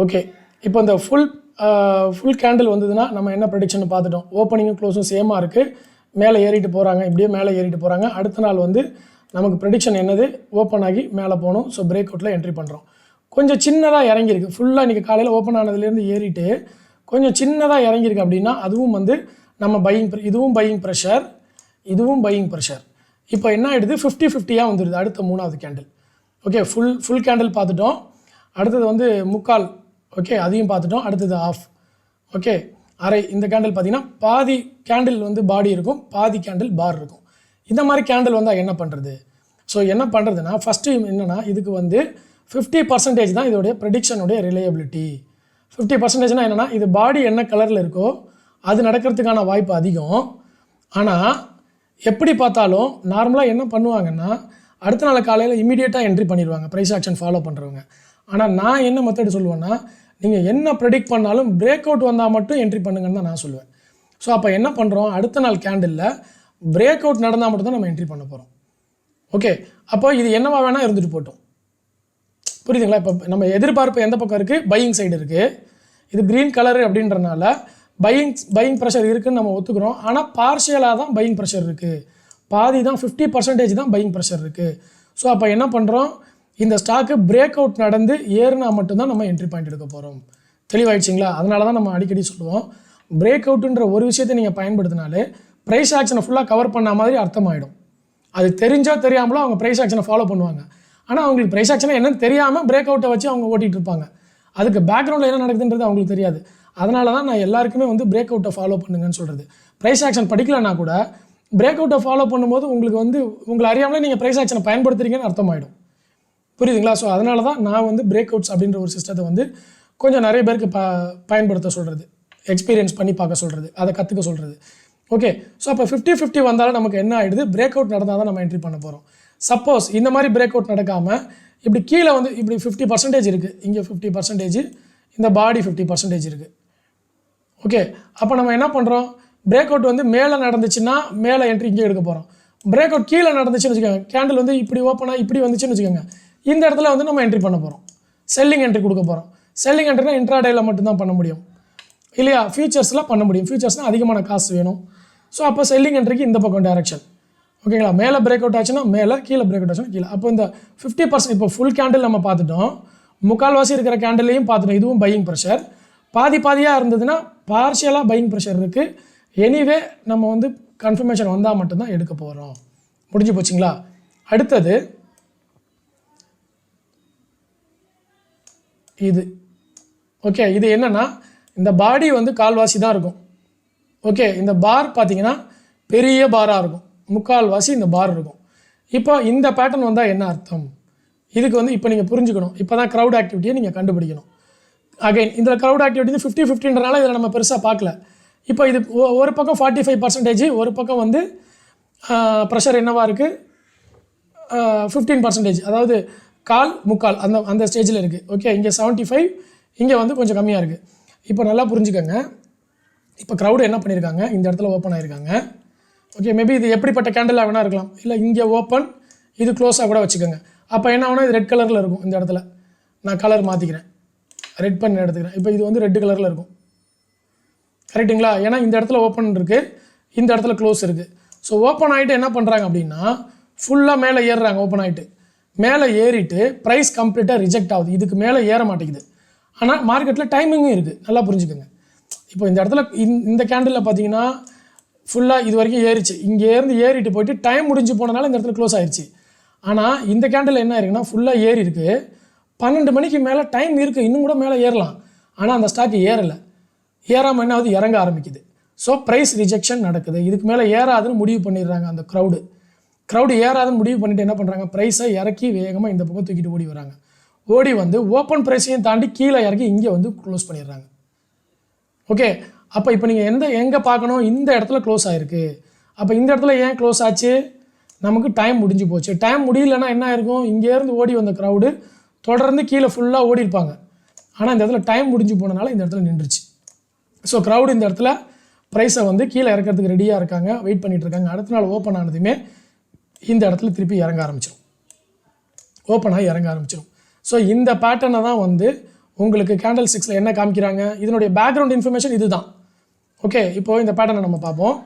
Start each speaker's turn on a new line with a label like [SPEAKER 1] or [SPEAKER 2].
[SPEAKER 1] Okay, இப்போ இந்த full candle வந்ததுன்னா நம்ம என்ன ப்ரெடிக்ஷன் பார்த்துட்டோம். ஓப்பனிங்கும் க்ளோஸும் சேமாக இருக்குது. மேலே ஏறிட்டு போகிறாங்க, இப்படியே மேலே ஏறிட்டு போகிறாங்க. அடுத்த நாள் வந்து நமக்கு ப்ரெடிக்ஷன் என்னது, ஓப்பன் ஆகி மேலே போகணும். ஸோ பிரேக் அவுட்டில் என்ட்ரி பண்ணுறோம். கொஞ்சம் சின்னதாக இறங்கியிருக்கு. ஃபுல்லாக இன்றைக்கி காலையில் ஓப்பன் ஆனதுலேருந்து ஏறிட்டு கொஞ்சம் சின்னதாக இறங்கியிருக்கு அப்படின்னா அதுவும் வந்து நம்ம இதுவும் பையிங் ப்ரெஷர், இதுவும் பையிங் ப்ரெஷர். இப்போ என்ன ஆகிடுது, 50-50 வந்துடுது அடுத்த 3வது கேண்டில். ஓகே, ஃபுல் கேண்டில் பார்த்துட்டோம். அடுத்தது வந்து முக்கால். ஓகே, அதையும் பார்த்துட்டோம். அடுத்தது ஆஃப். ஓகே, அரை. இந்த கேண்டில் பார்த்திங்கன்னா பாதி கேண்டில் வந்து பாடி இருக்கும், பாதி கேண்டில் பார் இருக்கும். இந்த மாதிரி கேண்டில் வந்தால் என்ன பண்ணுறது? ஸோ என்ன பண்ணுறதுன்னா ஃபஸ்ட்டு என்னென்னா இதுக்கு வந்து 50% தான் இதோடைய ப்ரெடிக்ஷனுடைய ரிலையபிலிட்டி. 50%னா என்னென்னா இது பாடி என்ன கலரில் இருக்கோ அது நடக்கிறதுக்கான வாய்ப்பு அதிகம். ஆனால் எப்படி பார்த்தாலும் நார்மலாக என்ன பண்ணுவாங்கன்னா அடுத்த நாள் காலையில் இமீடியட்டாக என்ட்ரி பண்ணிடுவாங்க ப்ரைஸ் ஆக்ஷன் ஃபாலோ பண்ணுறவங்க. ஆனால் நான் என்ன மெத்தட் சொல்லுவேன்னா, நீங்கள் என்ன ப்ரெடிக்ட் பண்ணாலும் பிரேக் அவுட் வந்தால் மட்டும் என்ட்ரி பண்ணுங்கன்னு தான் நான் சொல்லுவேன். ஸோ அப்போ என்ன பண்ணுறோம், அடுத்த நாள் கேண்டிலில் பிரேக் அவுட் நடந்தால் மட்டும் தான் நம்ம என்ட்ரி பண்ண போகிறோம். ஓகே, அப்போ இது என்னவா வேணால் இருந்துட்டு போட்டோம். புரியுதுங்களா? இப்போ நம்ம எதிர்பார்ப்பு எந்த பக்கம் இருக்குது, பையிங் சைடு இருக்குது. இது க்ரீன் கலரு அப்படின்றனால பையிங் ப்ரெஷர் இருக்குதுன்னு நம்ம ஒத்துக்கிறோம். ஆனால் பார்ஷியலாக தான் பையிங் ப்ரெஷர் இருக்குது, பாதி தான் 50% தான் பையிங் ப்ரெஷர் இருக்குது. ஸோ அப்போ என்ன பண்ணுறோம், இந்த ஸ்டாக்கு பிரேக் அவுட் நடந்து ஏறுனா மட்டும்தான் நம்ம என்ட்ரி பாயிண்ட் எடுக்க போகிறோம். தெளிவாயிடுச்சிங்களா? அதனால தான் நம்ம அடிக்கடி சொல்லுவோம், பிரேக் அவுட்டுன்ற ஒரு விஷயத்தை நீங்கள் பயன்படுத்தினாலே ப்ரைஸ் ஆக்ஷனை ஃபுல்லாக கவர் பண்ண மாதிரி அர்த்தமாயிடும். அது தெரிஞ்சால் தெரியாமலோ அவங்க ப்ரைஸ் ஆக்ஷனை ஃபாலோ பண்ணுவாங்க. ஆனால் அவங்களுக்கு ப்ரைஸ் ஆக்ஷனை என்னன்னு தெரியாமல் பிரேக் அவுட்டை வச்சு அவங்க ஓட்டிகிட்டு இருப்பாங்க. அதுக்கு பேக்ரவுண்டில் என்ன நடக்குதுன்றது அவங்களுக்கு தெரியாது. அதனால தான் நான் எல்லாருக்குமே வந்து பிரேக் அவுட்டை ஃபாலோ பண்ணுங்கன்னு சொல்கிறது. ப்ரைஸ் ஆக்ஷன் படிக்கலைன்னா கூட பிரேக் அவுட்டை ஃபாலோ பண்ணும்போது உங்களுக்கு வந்து உங்களை அறியாமலே நீங்கள் ப்ரைஸ் ஆக்ஷனை பயன்படுத்துறீங்கன்னு அர்த்தமாயிடும். புரியுதுங்களா? ஸோ அதனால தான் நான் வந்து பிரேக் அவுட்ஸ் அப்படின்ற ஒரு சிஸ்டத்தை வந்து கொஞ்சம் நிறைய பேருக்கு பயன்படுத்த சொல்கிறது, எக்ஸ்பீரியன்ஸ் பண்ணி பார்க்க சொல்கிறது, அதை கற்றுக்க சொல்கிறது. ஓகே, ஸோ அப்போ 50-50 வந்தாலும் நமக்கு என்ன ஆகிடுது, பிரேக் அவுட் நடந்தால் தான் நம்ம என்ட்ரி பண்ண போகிறோம். சப்போஸ் இந்த மாதிரி பிரேக் அவுட் நடக்காமல் இப்படி கீழே வந்து இப்படி 50% இருக்குது, இங்கே 50%, இந்த பாடி 50% இருக்குது. ஓகே, அப்போ நம்ம என்ன பண்ணுறோம், பிரேக் அவுட் வந்து மேலே நடந்துச்சுன்னா மேலே என்ட்ரி இங்கே எடுக்க போகிறோம். பிரேக் அவுட் கீழே நடந்துச்சுன்னு வச்சுக்கோங்க, கேண்டில் வந்து இப்படி ஓப்பனாக இப்படி வந்துச்சுன்னு வச்சுக்கோங்க, இந்த இடத்துல வந்து நம்ம என்ட்ரி பண்ண போகிறோம், செல்லிங் என்ட்ரி கொடுக்க போகிறோம். செல்லிங் என்ட்ரினா இன்ட்ராடேயில் மட்டும்தான் பண்ண முடியும் இல்லையா? ஃபியூச்சர்ஸில் பண்ண முடியும். ஃபியூச்சர்ஸ்னால் அதிகமான காசு வேணும். ஸோ அப்போ செல்லிங் என்ட்ரிக்கு இந்த பக்கம் டைரக்ஷன். ஓகேங்களா? மேலே பிரேக் அவுட் ஆச்சுன்னா மேலே, கீழே பிரேக் அவுட் ஆச்சுன்னா கீழே. அப்போ இந்த 50% இப்போ ஃபுல் கேண்டில் நம்ம பார்த்துட்டோம், முக்கால்வாசி இருக்கிற கேண்டிலையும் பார்த்துட்டோம். இதுவும் பையிங் ப்ரெஷர். பாதியாக இருந்ததுன்னா பார்ஷியலாக பையிங் ப்ரெஷர் இருக்குது. எனிவே நம்ம வந்து கன்ஃபர்மேஷன் வந்தால் மட்டும்தான் எடுக்க போகிறோம். முடிஞ்சு போச்சுங்களா? அடுத்தது இது. ஓகே, இது என்னென்னா இந்த பாடி வந்து கால்வாசி தான் இருக்கும். ஓகே, இந்த பார் பார்த்தீங்கன்னா பெரிய பாராக இருக்கும், முக்கால்வாசி இந்த பார் இருக்கும். இப்போ இந்த பேட்டர்ன் வந்தால் என்ன அர்த்தம், இதுக்கு வந்து இப்போ நீங்கள் புரிஞ்சுக்கணும். இப்போ தான் க்ரௌட் ஆக்டிவிட்டியை நீங்கள் கண்டுபிடிக்கணும். அகைன் இந்த க்ரௌட் ஆக்டிவிட்டி 50-50ன்றனால இதில் நம்ம பெருசாக பார்க்கல. இப்போ இது ஒரு பக்கம் 45%, ஒரு பக்கம் வந்து ப்ரெஷர் என்னவாக இருக்குது 15%, அதாவது முக்கால் அந்த ஸ்டேஜில் இருக்குது. ஓகே, இங்கே 75, இங்கே வந்து கொஞ்சம் கம்மியாக இருக்குது. இப்போ நல்லா புரிஞ்சுக்கோங்க. இப்போ க்ரௌடு என்ன பண்ணியிருக்காங்க, இந்த இடத்துல ஓப்பன் ஆகிருக்காங்க. ஓகே, மேபி இது எப்படிப்பட்ட கேண்டிலாக வேணால் இருக்கலாம், இல்லை இங்கே ஓப்பன் இது க்ளோஸாக கூட வச்சுக்கோங்க. அப்போ என்ன ஆகுனா இது ரெட் கலரில் இருக்கும். இந்த இடத்துல நான் கலர் மாற்றிக்கிறேன், ரெட் பண்ணி எடுத்துக்கிறேன். இப்போ இது வந்து ரெட் கலரில் இருக்கும், கரெக்டுங்களா? ஏன்னா இந்த இடத்துல ஓப்பன் இருக்குது, இந்த இடத்துல க்ளோஸ் இருக்குது. ஸோ ஓப்பன் ஆகிட்டு என்ன பண்ணுறாங்க அப்படின்னா ஃபுல்லாக மேலே ஏறுறாங்க. ஓப்பன் ஆகிட்டு மேலே ஏறிட்டு ப்ரைஸ் கம்ப்ளீட்டாக ரிஜெக்ட் ஆகுது, இதுக்கு மேலே ஏற மாட்டேங்குது. ஆனால் மார்க்கெட்டில் டைமிங்கும் இருக்குது, நல்லா புரிஞ்சுக்கோங்க. இப்போ இந்த இடத்துல இந்த கேண்டிலில் பார்த்தீங்கன்னா ஃபுல்லாக இது வரைக்கும் ஏறிச்சு, இங்கேருந்து ஏறிட்டு போயிட்டு டைம் முடிஞ்சு போனனால இந்த இடத்துல க்ளோஸ் ஆயிடுச்சு. ஆனால் இந்த கேண்டில் என்ன இருக்குன்னா ஃபுல்லாக ஏறி இருக்குது, 12 மணிக்கு மேலே டைம் இருக்குது, இன்னும் கூட மேலே ஏறலாம். ஆனால் அந்த ஸ்டாக் ஏறலை, ஏறாமல் என்ன ஆகுது, இறங்க ஆரம்பிக்குது. ஸோ ப்ரைஸ் ரிஜெக்ஷன் நடக்குது. இதுக்கு மேலே ஏறாதுன்னு முடிவு பண்ணிடுறாங்க. அந்த க்ரௌடு ஏறாதுன்னு முடிவு பண்ணிவிட்டு என்ன பண்ணுறாங்க, ப்ரைஸை இறக்கி வேகமாக இந்த பக்கம் தூக்கிட்டு ஓடி வராங்க. ஓடி வந்து ஓப்பன் ப்ரைஸையும் தாண்டி கீழே இறக்கி இங்கே வந்து க்ளோஸ் பண்ணிடுறாங்க. ஓகே, அப்போ இப்போ நீங்கள் எங்கே பார்க்கணும், இந்த இடத்துல க்ளோஸ் ஆகிருக்கு. அப்போ இந்த இடத்துல ஏன் க்ளோஸ் ஆச்சு, நமக்கு டைம் முடிஞ்சு போச்சு. டைம் முடியலன்னா என்ன ஆயிருக்கும், இங்கேருந்து ஓடி வந்த க்ரௌடு தொடர்ந்து கீழே ஃபுல்லாக ஓடி இருப்பாங்க. ஆனால் இந்த இடத்துல டைம் முடிஞ்சு போனனால இந்த இடத்துல நின்றுச்சு. ஸோ க்ரௌடு இந்த இடத்துல ப்ரைஸை வந்து கீழே இறக்கிறதுக்கு ரெடியாக இருக்காங்க, வெயிட் பண்ணிகிட்டு இருக்காங்க. அடுத்த நாள் ஓப்பன் ஆனதுமே இந்த இடத்துல திருப்பி இறங்க ஆரம்பிச்சிடும், ஓப்பனாக இறங்க ஆரம்பிச்சிடும். ஸோ இந்த பேட்டர்னை தான் வந்து உங்களுக்கு கேண்டில் 6ல் என்ன காமிக்கிறாங்க, இதனுடைய பேக்ரவுண்ட் இன்ஃபர்மேஷன் இதுதான். ஓகே, இப்போது இந்த பேட்டர்னை நம்ம பார்ப்போம்.